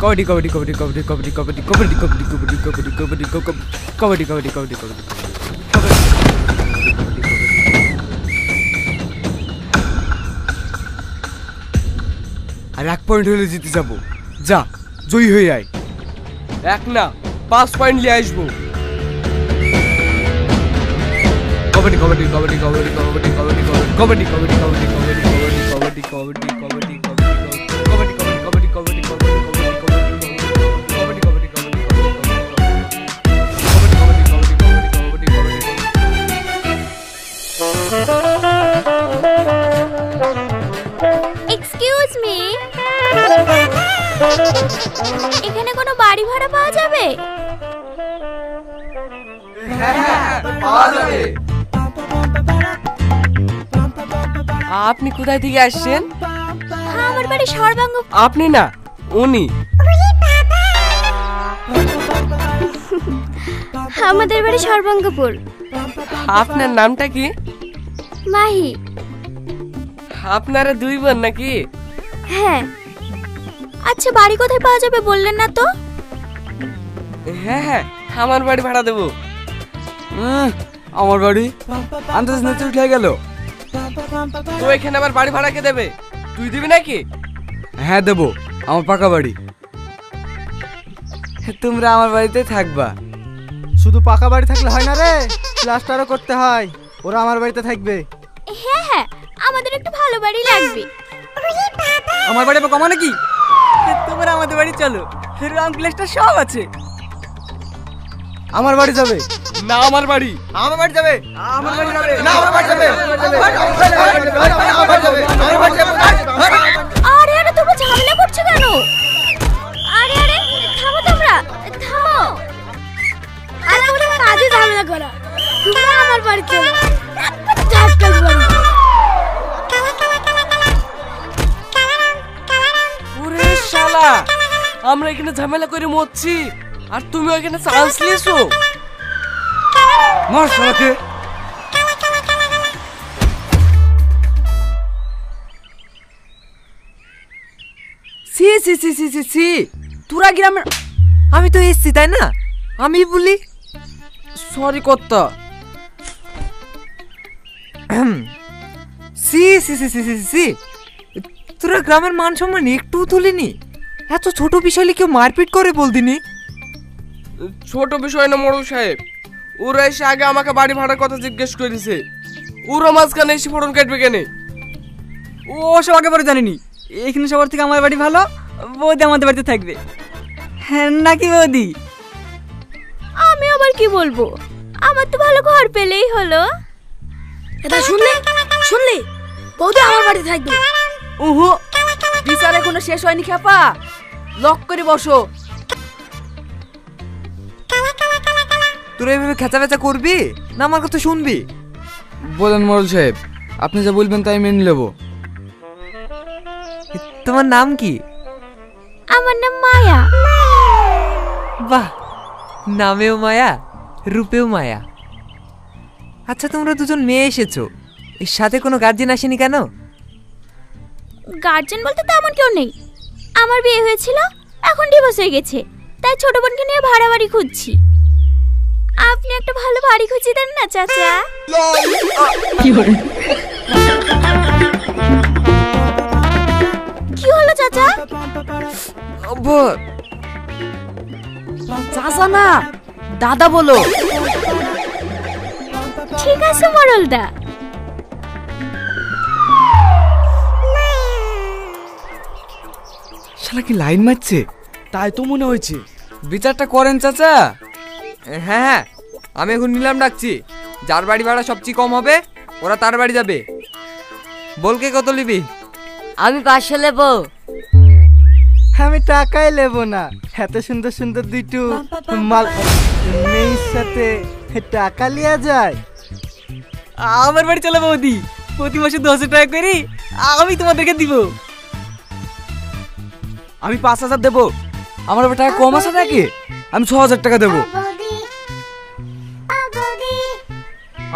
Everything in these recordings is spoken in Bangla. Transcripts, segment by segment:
কবাডি কবাডি কবাডি কবাডি কবাডি কবাডি কবাডি কবাডি কবাডি কবাডি কবাডি কবাডি কবাডি কবাডি কবাডি আর 1 পয়েন্ট হলে জিতে যাবো। যা জয়ী হয়ে আয়। 1 না 5 পয়েন্ট নিয়ে আসবো। কবাডি কবাডি কবাডি কবাডি কবাডি কবাডি কবাডি কবাডি কবাডি কবাডি কবাডি কবাডি কবাডি কবাডি কবাডি কবাডি কবাডি কবাডি এক্সকিউজ মি, এখানে কোনো বাড়ি ভাড়া পাওয়া যাবে? হ্যাঁ পাওয়া যাবে। আপনি কোথায় থেকে আসছেন? আমার বাড়ি সর্বাঙ্গ। আপনি না, উনি। আমাদের বাড়ি সর্বাঙ্গপুর। আপনার নামটা কি? মাহি। আপনারা 2 বোন নাকি? হ্যাঁ। আচ্ছা বাড়ি কোথায় পাওয়া যাবে বললেন না তো? হ্যাঁ হ্যাঁ, আমার বাড়ি ভাড়া দেবো। আমার বাড়ি আন্দাজ না উঠে গেল। তো এখানে আবার বাড়ি ভাড়া কে দেবে? তুই দিবি নাকি? হ্যাঁ দেবো, আমার পাকা বাড়ি। তোমরা আমার বাড়িতে থাকবা। শুধু পাকা বাড়ি থাকলে হয় না রে, প্লাস্টারও করতে হয়। ওরা আমার বাড়িতে থাকবে। হ্যাঁ হ্যাঁ, আমাদের একটু ভালো বাড়ি লাগবে। আমার বাড়ি কমা নাকি? তোমরা আমাদের বাড়ি চলো, রং প্লাস্টার সব আছে। আমার বাড়ি যাবে না আমার বাড়ি। আমার বাড়ি যাবে। আমার বাড়ি যাবে না আমার বাড়ি যাবে। আরে আরে তোমরা ঝামেলা করছো কেন? আরে আরে থামো তোমরা, থামো। আরে ওরা কাজে ঝামেলা করা। তোমরা আমার বাড়ি চলো। যাত্রা বাড়ি। ওরে শালা, আমরা এখানে ঝামেলা করে মরছি আর তুমি এখানে চান্স নিয়েছো। মার শালাকে। সি সি সি সি সি সি, তোরা গ্রামের। আমি তো এসছি তাই না, আমি বলি সরি কর্তা। সি সি সি সি সি সি, তোরা গ্রামের মান সম্মান একটু তুলিনি? এত ছোট বিষয়ে কেউ মারপিট করে বলদিনি? ছোট বিষয় না মোড়ল সাহেব, ওরা এসে আগে আমাকে বাড়ি ভাড়ার কথা জিজ্ঞেস করেছে। ওরা মাঝখানে এসে ফোড়ন কাটবে কেন? ও সব একেবারে জানিনি। এখানে সবার থেকে আমার বাড়ি ভালো, বৌদি আমাদের বাড়িতে থাকবে। হ্যাঁ নাকি বৌদি? আমি আবার কি বলবো, আমার তো ভালো ঘর পেলেই হলো। এটা শুনলে শুনলে, বৌদি আমার বাড়ি থাকবে। ওহো, বিচার এখনো শেষ হয়নি খেপা, লক করে বসো। তোরা এভাবে খেচা বেচা করবি না আমার কথা শুনবি? বলেন মোড়ল সাহেব, আপনি যা বলবেন তাই মেনে নেবো। তোমার নাম কি? আমার নাম মায়া। বাহ, নামেও মায়া, রূপেও মায়া। আচ্ছা তোমরা দুজন মেয়ে এসেছো, এর সাথে কোনো গার্জেন আসেনি কেন? গার্জেন বলতে তেমন কেউ নেই। আমার বিয়ে হয়েছিল, এখন ডিভোর্স হয়ে গেছে, তাই ছোট বোনকে নিয়ে ভাড়া বাড়ি খুঁজছি। আপনি একটা ভালো বাড়ি খুঁজে দেন না চাচা। কি হলো চাচা? চাচা না, দাদা বলো। ঠিক আছে মোড়লদা। শালা কি লাইন মারছে? তাই তো মনে হয়েছে। বিচারটা করেন চাচা। হ্যাঁ হ্যাঁ, আমি এখন নিলাম ডাকছি। যার বাড়ি ভাড়া সবচেয়ে কম হবে ওরা তার বাড়ি যাবে। বলকে কত নিবি? আমি 500 নেব। আমি টাকাই নেব না, এত সুন্দর সুন্দর দুইটু মাল মেয়ের সাথে টাকা লিয়া যায়। আমার বাড়ি চলে বৌদি, প্রতি মাসে 10,000 টাকা করি আমি তোমাদেরকে দিব। আমি 5,000 দেবো। আমার টাকা কম আছে নাকি? আমি 6,000 টাকা দেবো।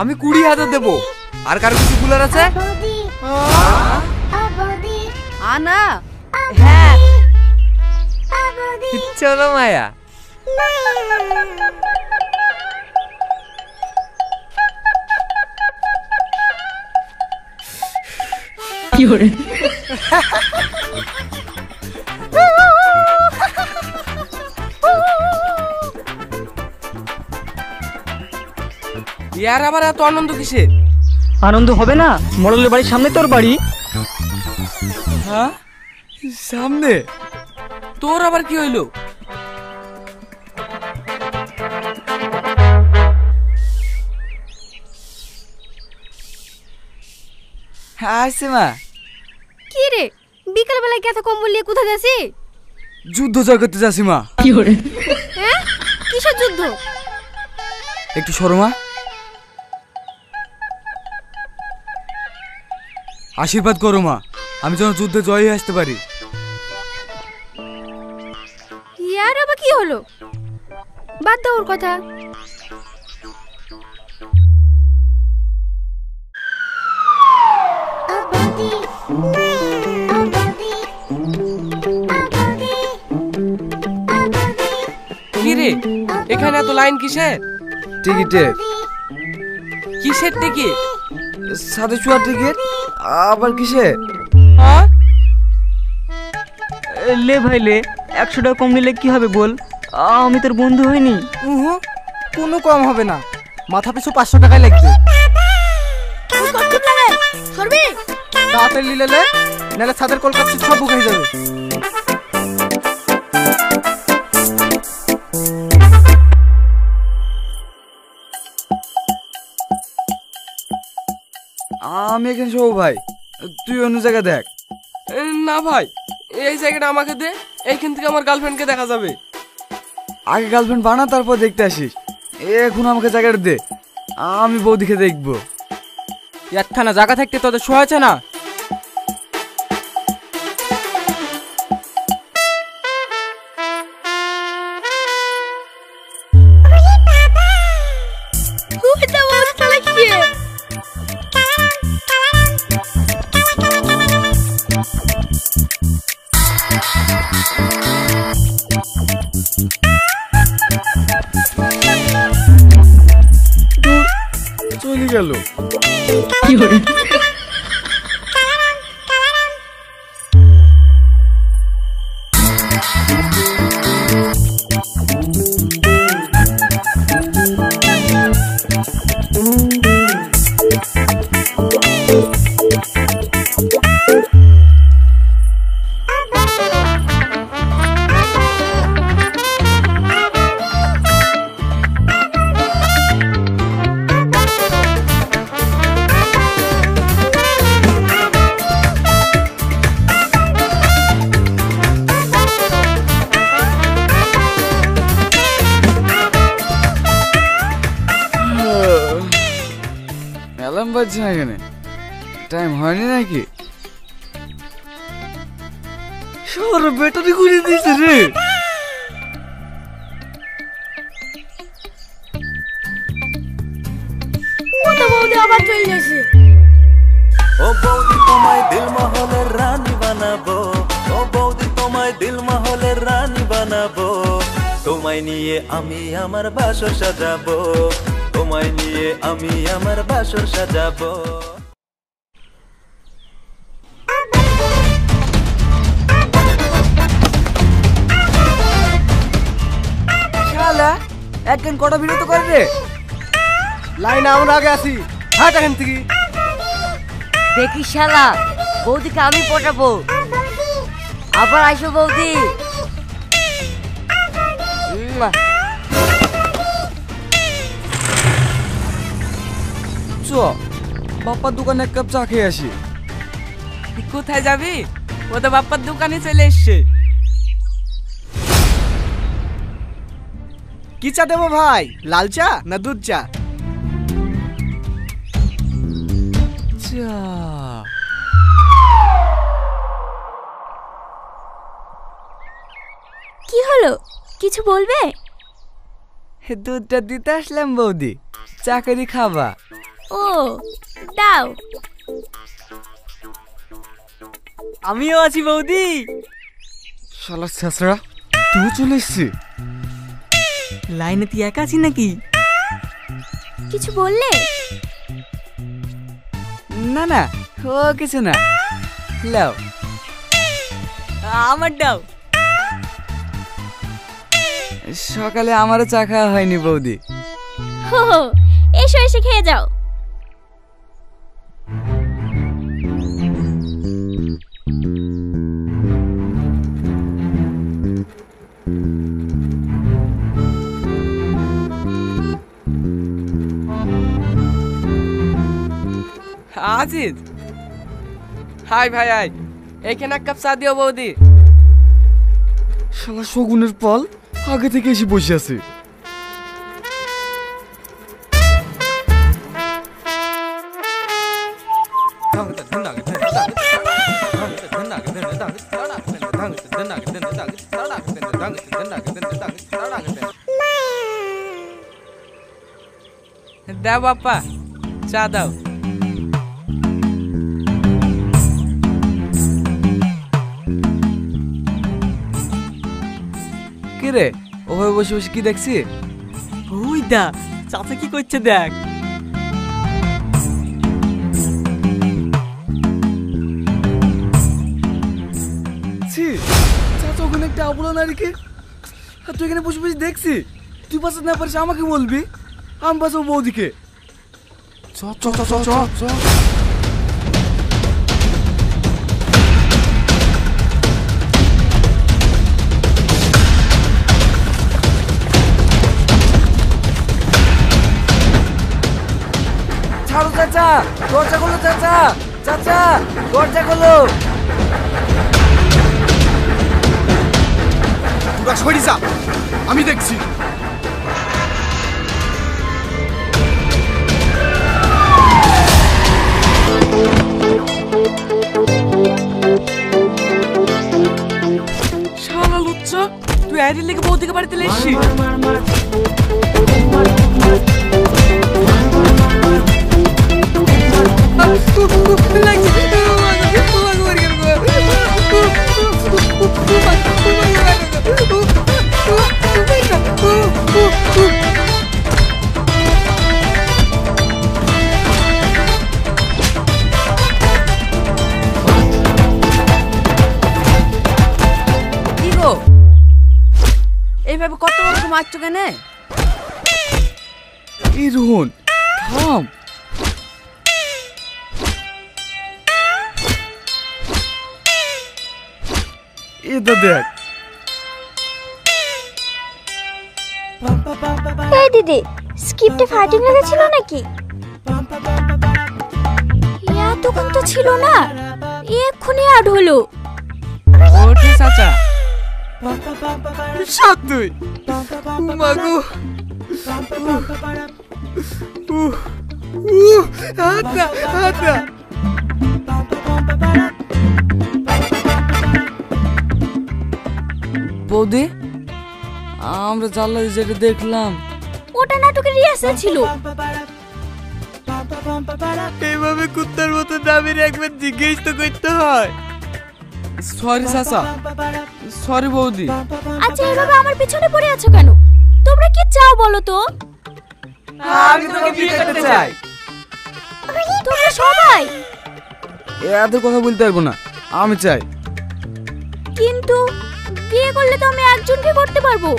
আমি 20,000 দেবো। আর কার কিছু কুলার আছে? আনা হ্যাঁ চলো মায়া। ইয়ার আবার এত আনন্দ কিসে? আনন্দ হবে না? মোড়লের বাড়ির সামনে তোর বাড়ি। হ্যাঁ, সামনে তোর আবার কি হইলো? আসছে মা। কি রে, বিকাল বেলায় এত কম্বল নিয়ে কোথায় যাচ্ছি? যুদ্ধ জয় করতে যাচ্ছি মা। হ্যাঁ, কিসের যুদ্ধ? একটু সরো মা। আশীর্বাদ করো মা, আমি যেন যুদ্ধে জয় হয়ে আসতে পারি। ইয়ার আবার কি হলো? বাদ দাও ওর কথা। কি রে, এখানে এত লাইন কিসের? টিকিটের। কিসের টিকিট? সাথে চুয়ার টিকিট। আবার কিসে? হ্যাঁ, লে ভাই লে, 100 টাকা কম নিলে কি হবে বল? আমি তোর বন্ধু হইনি। কোনো কম হবে না, মাথা পিছু 500 টাকাই লাগবে। সরবি তাড়াতাড়ি নিলে নাহলে ছাদের কলকাতা সব বুক হয়ে যাবে। আমি এখানে শোভ ভাই, তুই অন্য জায়গা দেখ। না ভাই, এই জায়গাটা আমাকে দে, এইখান থেকে আমার গার্লফ্রেন্ডকে দেখা যাবে। আগে গার্লফ্রেন্ড বানা, তারপর দেখতে আসিস। এখন আমাকে জায়গাটা দে, আমি বৌদিকে দেখবো। একখানা জায়গা থাকতে তোদের শোয়াছে না? চলে গেল। অ্যালার্ম বাজছে না এখানে, টাইম হয়নি নাকি? সর ব্যাটারি ঘুরিয়ে দিয়েছে রে। বৌদি আবার চলে গেছে। ও বৌদি তোমায় দিল মহলের রানী বানাবো, ও বৌদি তোমায় দিল মহলের রানী বানাবো, তোমায় নিয়ে আমি আমার বাসর সাজাবো, তোমায় নিয়ে আমি আমার বাসর সাজাবো। শালা একদিন কটা বিরত করে রে। লাইন আমরা আগে আসি, হাট এখান থেকে। দেখি শালা, বৌদিকে আমি পটাবো। আবার আসো বৌদি। চ বাপ্পার দোকানে এক কাপ চা খেয়ে আসি। কোথায় যাবি? ও তো বাপ্পার দোকানে চলে এসছে। কি চা দেবো ভাই, লাল চা না দুধ চা? চা। কি হলো, কিছু বলবে? দুধটা দিতে আসলাম বৌদি, চা করে খাবা? ও দাও। আমিও আছি বৌদি। শালা ছেঁচড়া, তুই চলে এসছি? লাইনে তুই একা আছিস নাকি? কিছু বললে? না না, ও কিছু না। লাও, আমার দাও। সকালে আমারও চা খাওয়া হয়নি বৌদি। হো, এসো এসে খেয়ে যাও। আজিজ, হাই ভাই আই, এখানে এক কাপ চা দিও বৌদি। শালা শগুনের পাল আগে থেকে এসে বসে আছে। দাও বাপ্পা, চা দাও। কি রে, ওভাবে বসে বসে কি দেখছি? ওই দা, চাচা কি করছে দেখ। ছি, চাচা ওখানে একটা আবলা নারীকে, আর তুই এখানে বসে বসে দেখছি। তুই বাঁচাতে না পারিস আমাকে বলবি, আমি বাঁচাবো বৌদিকে। চ চ চ চ চ। ছাড়ো চাচা, দরজা খোলো চাচা, চাচা দরজা খোলো। তোরা সরি যা, আমি দেখছি। শালা লুচ্চা, তুই আইডির লেগে বৌদিকে বাড়িতে এসেছিস? কি গো, এইভাবে কত রকম মারছো কেন? এই রোহন, থাম। এটা দেখ। এই দিদি, স্ক্রিপ্টে ফাইটিং লেগেছিল নাকি? এতক্ষণ তো ছিল না, এক্ষুনি আউট হলো। ওঠে চাচা। সাত দুই মাগো। হাতা হাতা। বৌদি, আমরা জানলা যেটা দেখলাম ওটা নাটকের রিহার্সাল ছিল। এইভাবে কুত্তার মতো দাবির একবার জিজ্ঞেস তো করতে হয়। সরি চাচা, সরি বৌদি। আচ্ছা, এভাবে আমার পিছনে পড়ে আছো কেন? তোমরা কি চাও বলো তো? আমি তোকে বিয়ে করতে চাই। তোমরা সবাই? এত কথা বলতে পারবো না, আমি চাই। কিন্তু বিয়ে করলে তো আমি একজনকে করতে পারবো।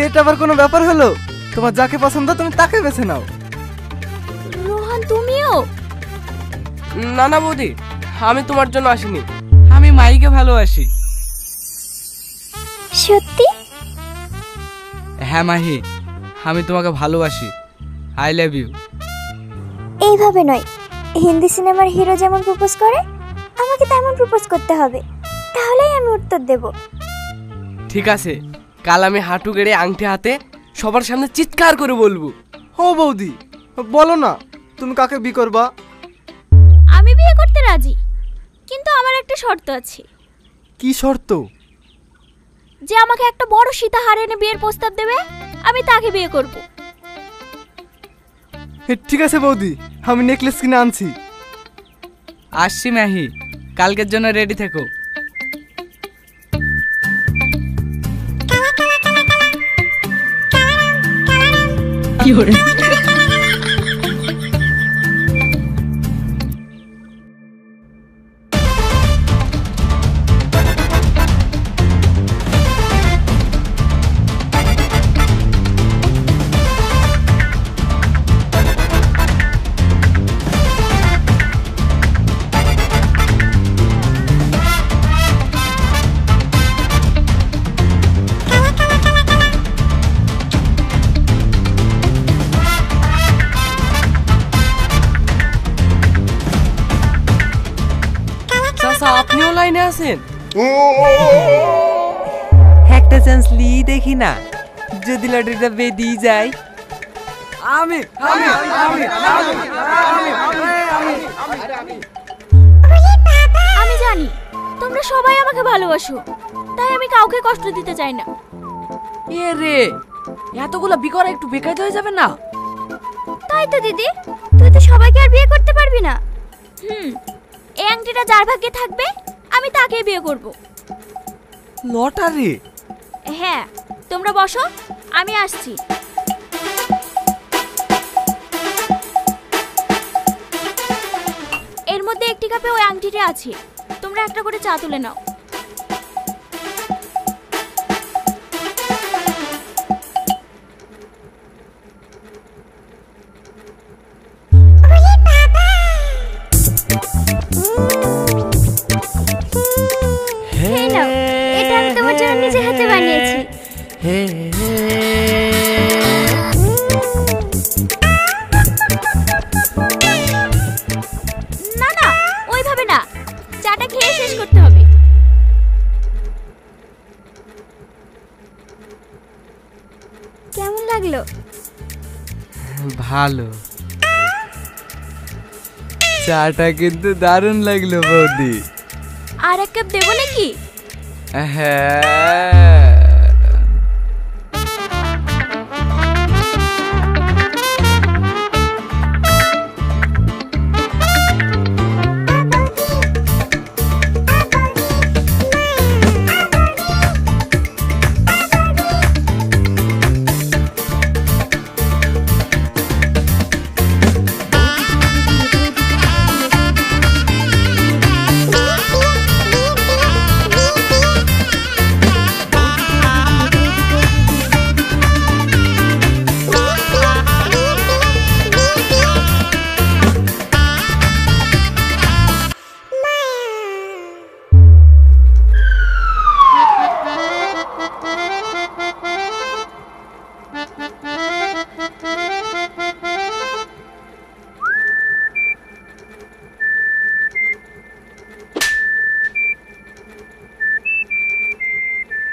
এটা আবার কোনো ব্যাপার হলো? তোমার যাকে পছন্দ তুমি তাকে বেছে নাও। রোহান, তুমিও? না না বৌদি, আমি তোমার জন্য আসিনি, আমি মাইকে ভালোবাসি। সত্যি? হ্যাঁ মাহি, আমি তোমাকে ভালোবাসি। I love you. এইভাবে নয়, হিন্দি সিনেমার হিরো যেমন প্রপোজ করে আমাকে তেমন প্রপোজ করতে হবে, তাহলেই আমি উত্তর দেব। ঠিক আছে, কাল আমি হাঁটু গেড়ে আংটি হাতে সবার সামনে চিৎকার করে বলবো। ও বৌদি, বলো না তুমি কাকে বিয়ে করবা? আমি বিয়ে করতে রাজি, কিন্তু আমার একটা শর্ত আছে। কি শর্ত? যে আমাকে একটা বড় সীতাহার এনে বিয়ের প্রস্তাব দেবে, আমি তাকে বিয়ে করব। ঠিক আছে বৌদি, আমি নেকলেস কিনে আনছি। আসছি মাহি, কালকের জন্য রেডি থেকো। চাচা আপনিও লাইনে আছেন? একটা চান্স লি দেখি না, যদি লটারিটা বেঁধেই যায়। আমি আমি আমি আমি জানি তোমরা সবাই আমাকে ভালোবাসো, তাই আমি কাউকে কষ্ট দিতে চাই না। এ রে, এতগুলো বিকরা একটু বেকায়দা হয়ে যাবে না? তাই তো দিদি, তুই তো সবাইকে আর বিয়ে করতে পারবি না। এই আংটিটা যার ভাগ্যে থাকবে আমি তাকেই বিয়ে করব। লটারি? হ্যাঁ, তোমরা বসো, আমি আসছি। এর মধ্যে একটি কাপে ওই আংটিটা আছে, তোমরা একটা করে চা তুলে নাও। এই নাও, এটা আমি তোমার জন্য নিজে হাতে বানিয়েছি। না না, ওইভাবে না, চাটা খেয়ে শেষ করতে হবে। কেমন লাগলো? ভালো, চাটা কিন্তু দারুণ লাগলো বৌদি। আর এক কাপ দেবো নাকি? হ্যাঁ,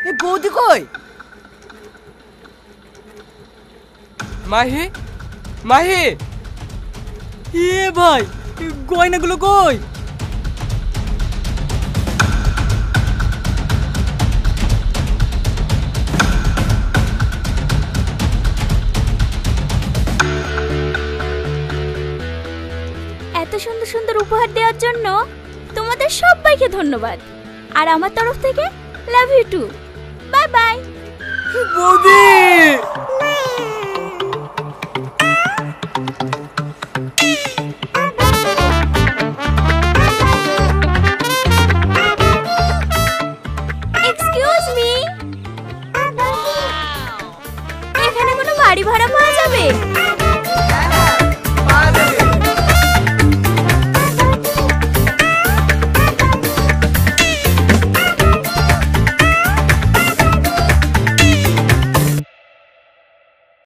এ বৌদি কই? মাহি, মাহি, এ ভাই, গয়নাগুলো কই? এত সুন্দর সুন্দর উপহার দেওয়ার জন্য তোমাদের সবাইকে ধন্যবাদ। আর আমার তরফ থেকে love you too. Bye bye. বৌদি, এক্সকিউজ মি, এখানে কোনো বাড়ি ভাড়া পাওয়া যাবে?